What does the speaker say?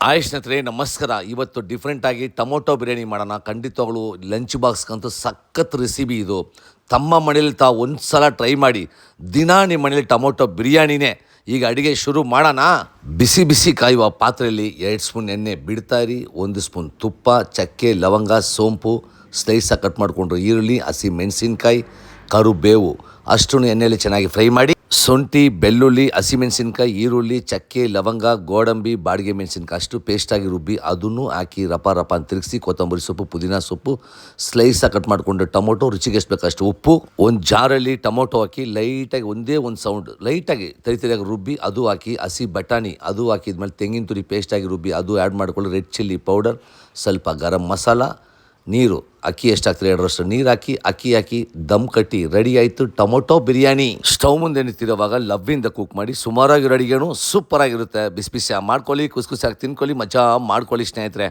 Hi ಸ್ನೇಹಿತರೆ ನಮಸ್ಕಾರ. ಇವತ್ತು ಡಿಫ್ರೆಂಟಾಗಿ ಟೊಮೊಟೊ ಬಿರಿಯಾನಿ ಮಾಡೋಣ. ಖಂಡಿತವಾಗ್ಲೂ ಲಂಚ್ ಬಾಕ್ಸ್ಗಂತೂ ಸಖತ್ ರೆಸಿಪಿ ಇದು. ತಮ್ಮ ಮನೇಲಿ ತಾವು ಒಂದು ಸಲ ಟ್ರೈ ಮಾಡಿ. ದಿನ ನಿಮ್ಮ ಮನೇಲಿ ಟೊಮೊಟೊ ಬಿರಿಯಾನಿನೇ. ಈಗ ಅಡುಗೆ ಶುರು ಮಾಡೋಣ. ಬಿಸಿ ಬಿಸಿ ಕಾಯುವ ಪಾತ್ರೆಯಲ್ಲಿ 2 ಸ್ಪೂನ್ ಎಣ್ಣೆ ಬಿಡ್ತಾಯಿರಿ. 1 ಸ್ಪೂನ್ ತುಪ್ಪ, ಚಕ್ಕೆ, ಲವಂಗ, ಸೋಂಪು, ಸ್ಲೈಸಾಗಿ ಕಟ್ ಮಾಡಿಕೊಂಡ್ರು ಈರುಳ್ಳಿ, ಹಸಿ ಮೆಣಸಿನ್ಕಾಯಿ, ಕರಿಬೇವು ಅಷ್ಟನ್ನು ಎಣ್ಣೆಯಲ್ಲಿ ಚೆನ್ನಾಗಿ ಫ್ರೈ ಮಾಡಿ. ಶುಂಠಿ, ಬೆಳ್ಳುಳ್ಳಿ, ಹಸಿಮೆಣಸಿನ್ಕಾಯಿ, ಈರುಳ್ಳಿ, ಚಕ್ಕೆ, ಲವಂಗ, ಗೋಡಂಬಿ, ಬಾಡಿಗೆ ಮೆಣಸಿನ್ಕಾಯಿ ಅಷ್ಟು ಪೇಸ್ಟಾಗಿ ರುಬ್ಬಿ ಅದನ್ನು ಹಾಕಿ ರಪ ಅಂತ ತಿರುಗಿಸಿ ಕೊತ್ತಂಬರಿ ಸೊಪ್ಪು, ಪುದೀನ ಸೊಪ್ಪು, ಸ್ಲೈಸಾಗಿ ಕಟ್ ಮಾಡಿಕೊಂಡು ಟೊಮೊಟೊ, ರುಚಿಗೆ ಎಷ್ಟು ಬೇಕಷ್ಟು ಉಪ್ಪು, ಒಂದು ಜಾರಲ್ಲಿ ಟೊಮೊಟೊ ಹಾಕಿ ಲೈಟಾಗಿ ಒಂದೇ ಒಂದು ಸೌಂಡ್ ಲೈಟಾಗಿ ತರಿಯಾಗಿ ರುಬ್ಬಿ ಅದು ಹಾಕಿ, ಹಸಿ ಬಟಾಣಿ ಅದು ಹಾಕಿದ್ಮೇಲೆ ತೆಂಗಿನ ತುರಿ ಪೇಸ್ಟಾಗಿ ರುಬ್ಬಿ ಅದು ಆ್ಯಡ್ ಮಾಡಿಕೊಂಡು ರೆಡ್ ಚಿಲ್ಲಿ ಪೌಡರ್, ಸ್ವಲ್ಪ ಗರಂ ಮಸಾಲ, ನೀರು, ಅಕ್ಕಿ ಎಷ್ಟು ಹಾಕ್ತೀರಿ 2ರಷ್ಟು ನೀರು ಹಾಕಿ ಅಕ್ಕಿ ಹಾಕಿ ದಮ್ ಕಟ್ಟಿ ರೆಡಿ ಆಯಿತು ಟೊಮೊಟೊ ಬಿರಿಯಾನಿ. ಸ್ಟವ್ ಮುಂದೆ ನಿಂತಿರುವಾಗ ಲವ್ವಿಂದ ಕುಕ್ ಮಾಡಿ ಸುಮಾರಾಗಿ ರೆಡಿಗೇನು ಸೂಪರಾಗಿರುತ್ತೆ. ಬಿಸಿ ಬಿಸಿ ಮಾಡ್ಕೊಳ್ಳಿ, ಕುಸಿ ಕುಸಿಯಾಗಿ ತಿನ್ಕೊಳ್ಳಿ, ಮಜಾ ಮಾಡ್ಕೊಳ್ಳಿ ಸ್ನೇಹಿತರೆ.